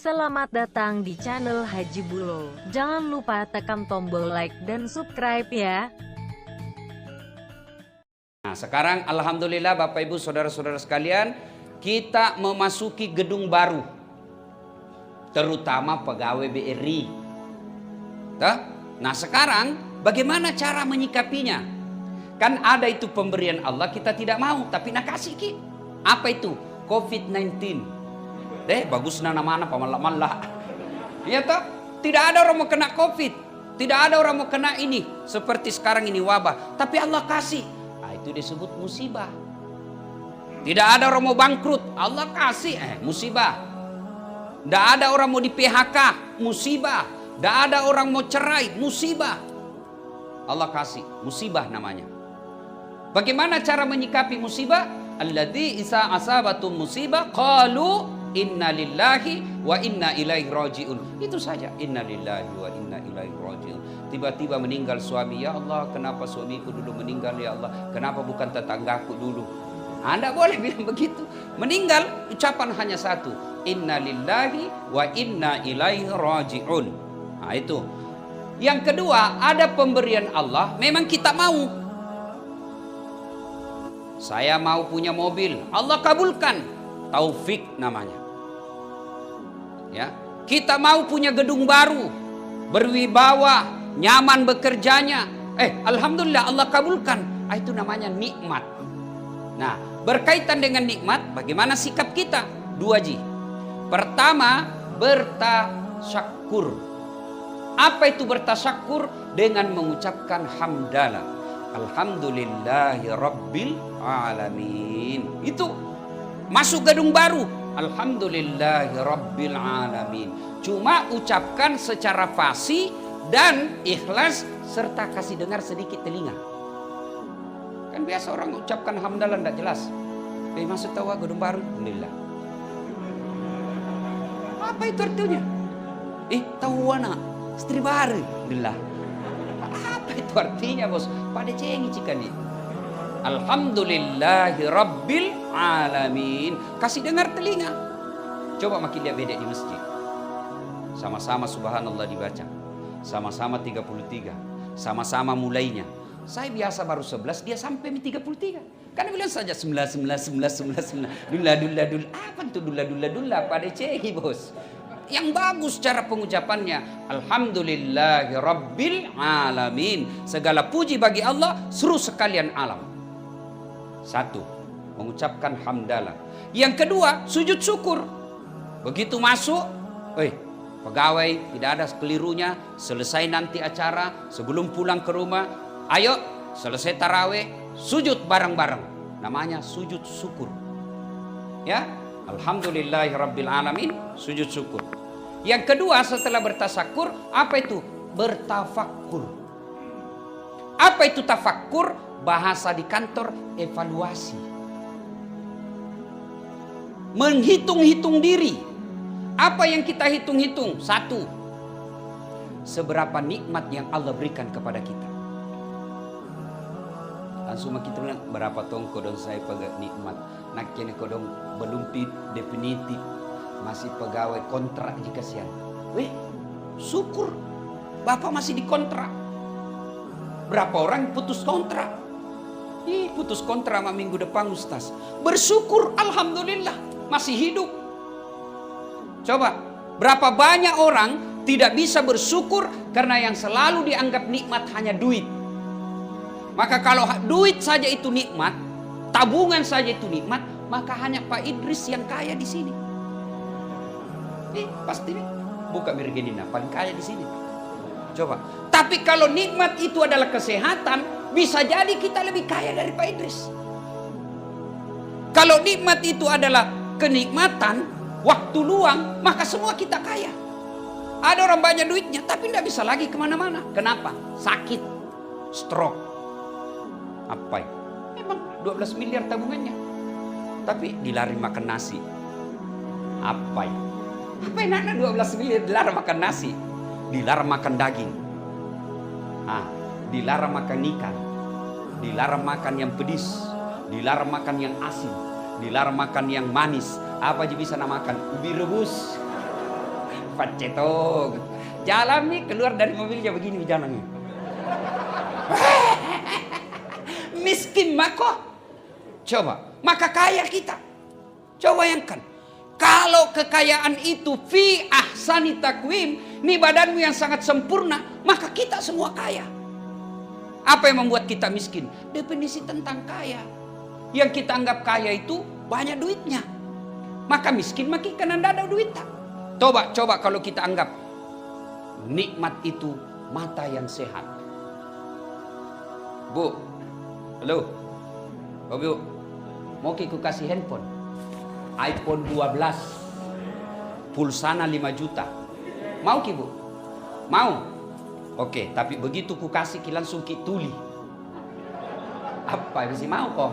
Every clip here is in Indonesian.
Selamat datang di channel Haji Bulo. Jangan lupa tekan tombol like dan subscribe ya. Nah, sekarang alhamdulillah Bapak Ibu saudara-saudara sekalian, kita memasuki gedung baru. Terutama pegawai BRI. Nah, sekarang bagaimana cara menyikapinya? Kan ada itu pemberian Allah, kita tidak mau, tapi nak kasih ki. Apa itu? COVID-19. Bagus nama-nama pamalak-malak. Iya toh? Tidak ada orang mau kena COVID. Tidak ada orang mau kena ini. Seperti sekarang ini wabah. Tapi Allah kasih. Nah, itu disebut musibah. Tidak ada orang mau bangkrut. Allah kasih. Musibah. Tidak ada orang mau di PHK. Musibah. Tidak ada orang mau cerai. Musibah. Allah kasih. Musibah namanya. Bagaimana cara menyikapi musibah? Alladzi isa asabatum musibah qalu inna lillahi wa inna ilaihi raji'un. Itu saja, inna lillahi wa inna ilaihi raji'un. Tiba-tiba meninggal suami, ya Allah kenapa suamiku dulu meninggal, ya Allah kenapa bukan tetanggaku dulu. Anda boleh bilang begitu. Meninggal ucapan hanya satu, inna lillahi wa inna ilaihi raji'un. Nah itu. Yang kedua, ada pemberian Allah, memang kita mau. Saya mau punya mobil, Allah kabulkan. Taufik namanya. Ya, kita mau punya gedung baru, berwibawa, nyaman bekerjanya. Alhamdulillah Allah kabulkan. Itu namanya nikmat. Nah, berkaitan dengan nikmat, bagaimana sikap kita? 2J. Pertama, bertasyakur. Apa itu bertasyakur? Dengan mengucapkan hamdalah. Alhamdulillahi rabbil alamin. Itu masuk gedung baru. Alhamdulillahi rabbil alamin. Cuma ucapkan secara fasih dan ikhlas serta kasih dengar sedikit telinga. Kan biasa orang ucapkan hamdalah tidak jelas. Masuk tahu gedung baru. Alhamdulillah. Apa itu artinya? Tahu anak istri baru. Alhamdulillah. Apa itu artinya bos? Pada cengi cikan nih. Alhamdulillahi rabbil alamin. Kasih dengar telinga. Coba makin lihat bedek di masjid. Sama-sama subhanallah dibaca. Sama-sama 33. Sama-sama mulainya. Saya biasa baru 11, dia sampai 33. Karena bilang saja 9. Dula. Apa itu dula? Pada cehi bos. Yang bagus cara pengucapannya. Alhamdulillahi rabbil alamin. Segala puji bagi Allah seluruh sekalian alam. Satu, mengucapkan hamdalah. Yang kedua, sujud syukur. Begitu masuk, pegawai tidak ada kelirunya. Selesai nanti acara, sebelum pulang ke rumah, ayo selesai taraweh, sujud bareng-bareng. Namanya sujud syukur. Ya, alhamdulillahi rabbil alamin, sujud syukur. Yang kedua setelah bertasyakur, apa itu? Bertafakkur. Apa itu tafakkur? Bahasa di kantor, evaluasi. Menghitung-hitung diri. Apa yang kita hitung-hitung? Satu, seberapa nikmat yang Allah berikan kepada kita. Langsung kita bilang, berapa tong kodong saya pegang nikmat. Nak kini kodong belum definitif. Masih pegawai kontrak jika siang. Syukur. Bapak masih di kontrak. Berapa orang putus kontrak? Putus kontrak sama minggu depan Ustaz. Bersyukur alhamdulillah masih hidup. Coba berapa banyak orang tidak bisa bersyukur karena yang selalu dianggap nikmat hanya duit. Maka kalau duit saja itu nikmat, tabungan saja itu nikmat, maka hanya Pak Idris yang kaya di sini. Pasti nih buka Mirgenina paling kaya di sini. Coba. Tapi kalau nikmat itu adalah kesehatan, bisa jadi kita lebih kaya dari Pak Idris. Kalau nikmat itu adalah kenikmatan, waktu luang, maka semua kita kaya. Ada orang banyak duitnya, tapi tidak bisa lagi kemana-mana. Kenapa? Sakit, stroke. Apa? Memang 12 miliar tabungannya. Tapi dilarang makan nasi. Apa? Apa yang 12 miliar dilarang makan nasi? Dilarang makan daging. Dilarang makan ikan. Dilarang makan yang pedis. Dilarang makan yang asin. Dilarang makan yang manis. Apa aja bisa namakan? Ubi rebus. pacetong. Jalan nih, keluar dari mobilnya begini jalannya. Miskin mako. Coba, maka kaya kita. Coba bayangkan. Kalau kekayaan itu fi ahsani takwim, nih badanmu yang sangat sempurna, maka kita semua kaya. Apa yang membuat kita miskin? Definisi tentang kaya. Yang kita anggap kaya itu banyak duitnya. Maka miskin makin karena tidak ada duit. Coba kalau kita anggap nikmat itu mata yang sehat. Bu, halo. Oh, Bu, mau ku kasih handphone iPhone 12 pulsana 5 juta. Mau ki, Bu? Mau? Oke, tapi begitu ku kasih ki langsung ki tuli. Apa sih mau kok?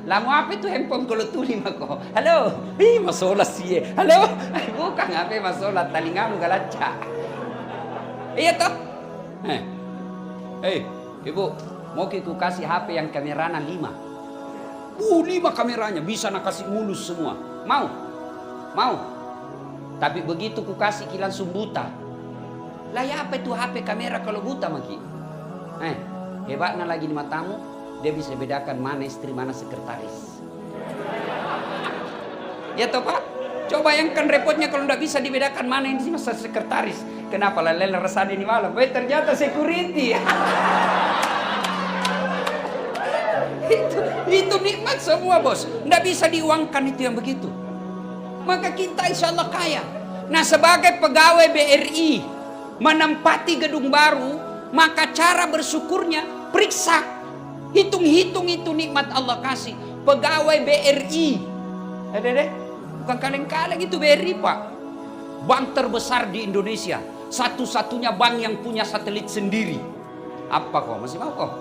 Lamu apa itu handphone kalau tuli mako? Halo, masalah sih. Halo, bukan apa masalah talingamu galaca. Iya toh? Ibu, mau ku kasih HP yang kameranya 5. 5 kameranya bisa nak kasih mulus semua. Mau? Mau? Tapi begitu ku kasih ki langsung buta. Lah ya apa itu HP kamera kalau buta maki? Hebatnya lagi di matamu, dia bisa bedakan mana istri mana sekretaris. Ya toh Pak? Coba bayangkan repotnya kalau tidak bisa dibedakan mana ini masa sekretaris. Kenapa lele resah ini malam? Ternyata security. Itu nikmat semua bos. Tidak bisa diuangkan itu yang begitu. Maka kita insya Allah kaya. Nah sebagai pegawai BRI menempati gedung baru, maka cara bersyukurnya periksa, hitung-hitung itu nikmat Allah kasih. Pegawai BRI, bukan kaleng-kaleng itu BRI Pak. Bank terbesar di Indonesia, satu-satunya bank yang punya satelit sendiri. Apa kok masih mau kok?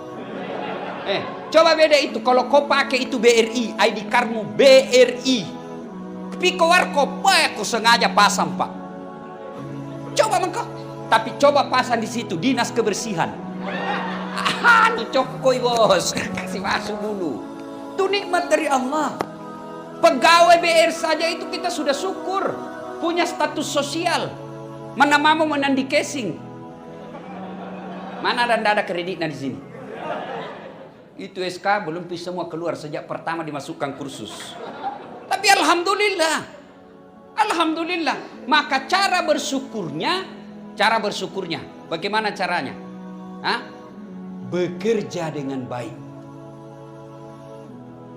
Coba beda itu kalau kau pakai itu BRI, ID cardmu BRI. Pikowar kau aku sengaja pasang Pak. Coba mengkau. Tapi coba pasang di situ dinas kebersihan. Anu cokoi bos, kasih masuk dulu. Itu nikmat dari Allah. Pegawai BR saja itu kita sudah syukur, punya status sosial. Mana mau menandi casing. Mana ada kreditnya di sini. Itu SK belum bisa semua keluar sejak pertama dimasukkan kursus. Tapi alhamdulillah. Alhamdulillah. Maka cara bersyukurnya, bagaimana caranya? Bekerja dengan baik.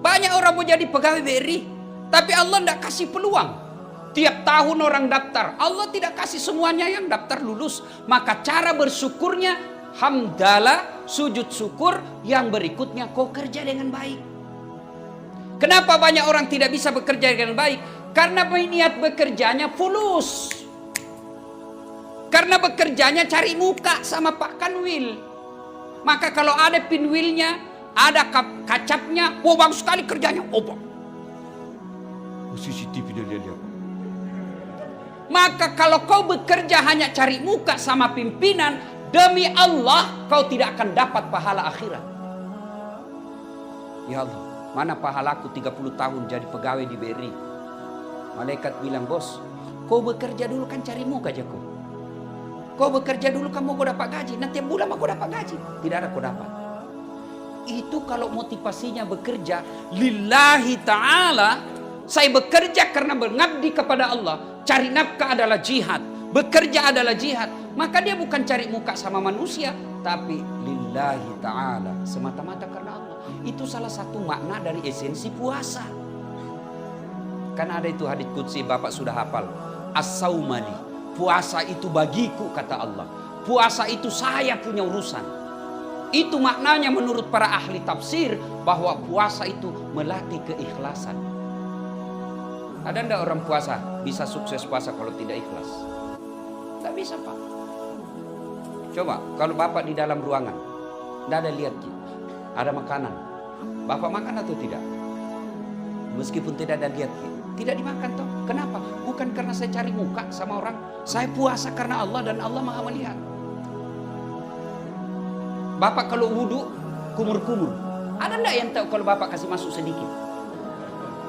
Banyak orang mau jadi pegawai BRI, tapi Allah tidak kasih peluang. Tiap tahun orang daftar, Allah tidak kasih semuanya yang daftar lulus. Maka cara bersyukurnya, hamdalah, sujud syukur, yang berikutnya kau kerja dengan baik. Kenapa banyak orang tidak bisa bekerja dengan baik? Karena niat bekerjanya fulus. Karena bekerjanya cari muka sama Pak Kanwil. Maka kalau ada pinwilnya, ada kacapnya, bagus sekali kerjanya. CCTV dia lihat. Maka kalau kau bekerja hanya cari muka sama pimpinan, demi Allah kau tidak akan dapat pahala akhirat. Ya Allah, mana pahalaku 30 tahun jadi pegawai di BRI. Malaikat bilang, bos, kau bekerja dulu kan cari muka aja kau. Kau bekerja dulu kamu kau dapat gaji. Nanti bulan kau dapat gaji. Tidak ada kau dapat. Itu kalau motivasinya bekerja lillahi ta'ala. Saya bekerja karena mengabdi kepada Allah. Cari nafkah adalah jihad. Bekerja adalah jihad. Maka dia bukan cari muka sama manusia. Tapi lillahi ta'ala. Semata-mata karena Allah. Itu salah satu makna dari esensi puasa. Kan ada itu hadits qudsi Bapak sudah hafal. As-saumali. Puasa itu bagiku kata Allah. Puasa itu saya punya urusan. Itu maknanya menurut para ahli tafsir. Bahwa puasa itu melatih keikhlasan. Ada enggak orang puasa bisa sukses puasa kalau tidak ikhlas? Tidak bisa Pak. Coba kalau Bapak di dalam ruangan, tidak ada lihat ada makanan. Bapak makan atau tidak? Meskipun tidak ada lihat, tidak dimakan toh. Kenapa? Bukan karena saya cari muka sama orang. Saya puasa karena Allah dan Allah Maha melihat. Bapak kalau wudhu kumur-kumur. Ada enggak yang tahu kalau Bapak kasih masuk sedikit?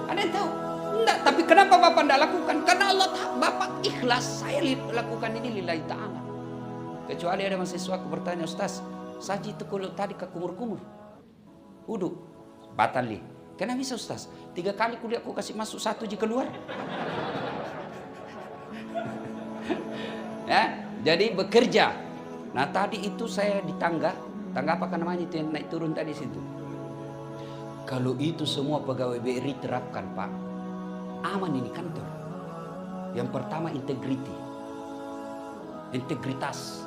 Ada yang tahu? Enggak. Tapi kenapa Bapak tidak lakukan? Karena Allah Bapak ikhlas. ikhlas, saya lakukan ini lillahi ta'ala. Kecuali ada mahasiswa aku bertanya, Ustaz, saji itu kalau tadi ke kumur-kumur wudhu batal li. Kenapa bisa Ustaz? 3 kali kuliah aku kasih masuk 1 je keluar. Ya, jadi bekerja. Nah tadi itu saya di tangga apa kan namanya itu yang naik turun tadi situ. Kalau itu semua pegawai BRI terapkan Pak, aman ini kantor. Yang pertama integritas.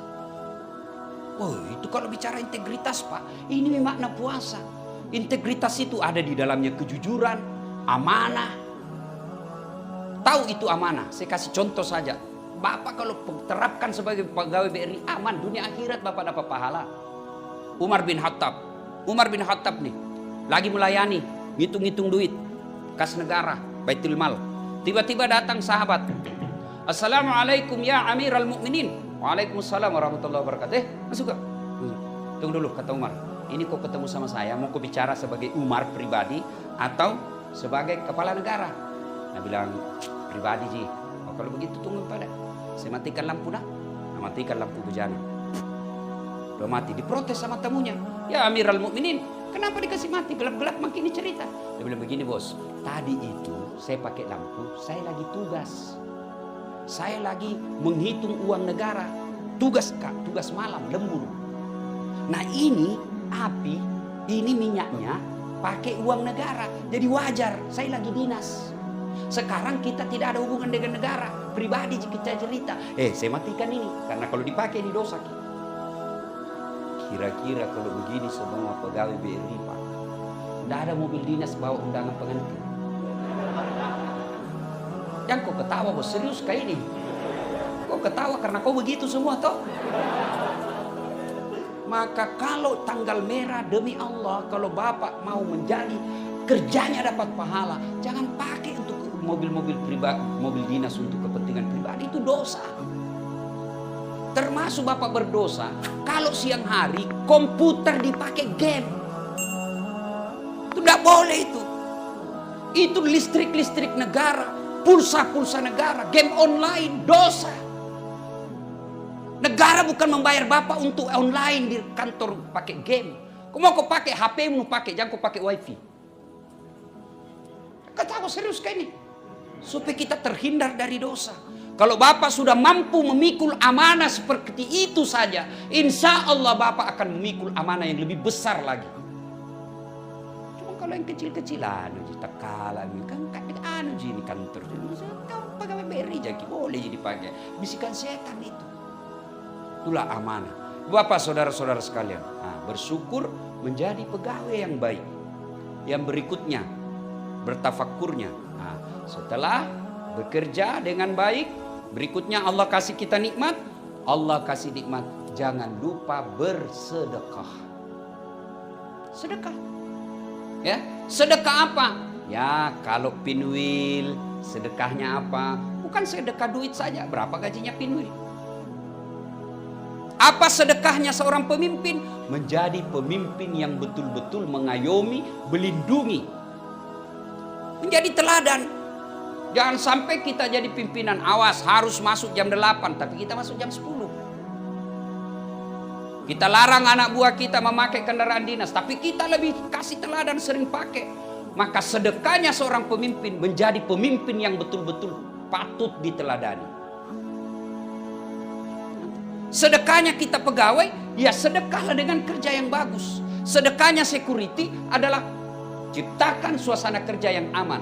Oh itu kalau bicara integritas Pak, ini makna puasa. Integritas itu ada di dalamnya kejujuran, amanah. Tahu itu amanah, saya kasih contoh saja. Bapak kalau terapkan sebagai pegawai BRI aman, dunia akhirat Bapak dapat pahala. Umar bin Khattab nih, lagi melayani, ngitung-ngitung duit, kas negara, Baitul Mal. Tiba-tiba datang sahabat. Assalamualaikum ya Amirul Mukminin. Waalaikumsalam warahmatullahi wabarakatuh. Masuk gak? Tunggu dulu, kata Umar. Ini kau ketemu sama saya, mau kau bicara sebagai Umar pribadi atau sebagai kepala negara? Dia bilang, pribadi Ji. Oh, kalau begitu tunggu pada. Saya matikan lampu dah. Nah, matikan lampu bejana. Udah mati, diprotes sama tamunya. Ya Amirul Mukminin, kenapa dikasih mati? Gelap-gelap makin ini cerita. Dia bilang begini bos, tadi itu saya pakai lampu, saya lagi tugas. Saya lagi menghitung uang negara. Tugas Kak, tugas malam, lembur. Nah ini api, ini minyaknya pakai uang negara. Jadi wajar, saya lagi dinas. Sekarang kita tidak ada hubungan dengan negara. Pribadi kita cerita. Saya matikan ini, karena kalau dipakai ini dosa. Kira-kira kalau begini semua pegawai BRI Pak, tidak ada mobil dinas bawa undangan pengantin. Yang kau ketawa bos, serius kayak ini. Kau ketawa karena kau begitu semua toh. Maka kalau tanggal merah demi Allah, kalau Bapak mau menjadi kerjanya dapat pahala, jangan pakai untuk mobil-mobil pribadi, mobil dinas untuk kepentingan pribadi, itu dosa. Termasuk Bapak berdosa kalau siang hari komputer dipakai game. Itu tidak boleh itu. Itu listrik negara. Pulsa negara, game online, dosa. Negara bukan membayar Bapak untuk online di kantor pakai game. Kau mau kau pakai HP-mu pakai, jangan kau pakai wifi. Kata aku serius kayak ini. Supaya kita terhindar dari dosa. Kalau Bapak sudah mampu memikul amanah seperti itu saja, insya Allah Bapak akan memikul amanah yang lebih besar lagi. Kalau yang kecil-kecilan, tekalan, kan ini kantor, kau pegawai BRI jadi boleh jadi pakai. Bisikan setan itu. Itulah amanah. Bapak saudara-saudara sekalian, bersyukur menjadi pegawai yang baik. Yang berikutnya, bertafakurnya. Setelah bekerja dengan baik, berikutnya Allah kasih kita nikmat. Allah kasih nikmat, jangan lupa bersedekah. Sedekah. Ya, sedekah apa? Ya, kalau pinwil, sedekahnya apa? Bukan sedekah duit saja. Berapa gajinya pinwil? Apa sedekahnya seorang pemimpin? Menjadi pemimpin yang betul-betul mengayomi, melindungi. Menjadi teladan. Jangan sampai kita jadi pimpinan, awas harus masuk jam 8, tapi kita masuk jam 10. Kita larang anak buah kita memakai kendaraan dinas, tapi kita lebih kasih teladan sering pakai. Maka sedekahnya seorang pemimpin menjadi pemimpin yang betul-betul patut diteladani. Sedekahnya kita pegawai, ya sedekahlah dengan kerja yang bagus. Sedekahnya security adalah ciptakan suasana kerja yang aman.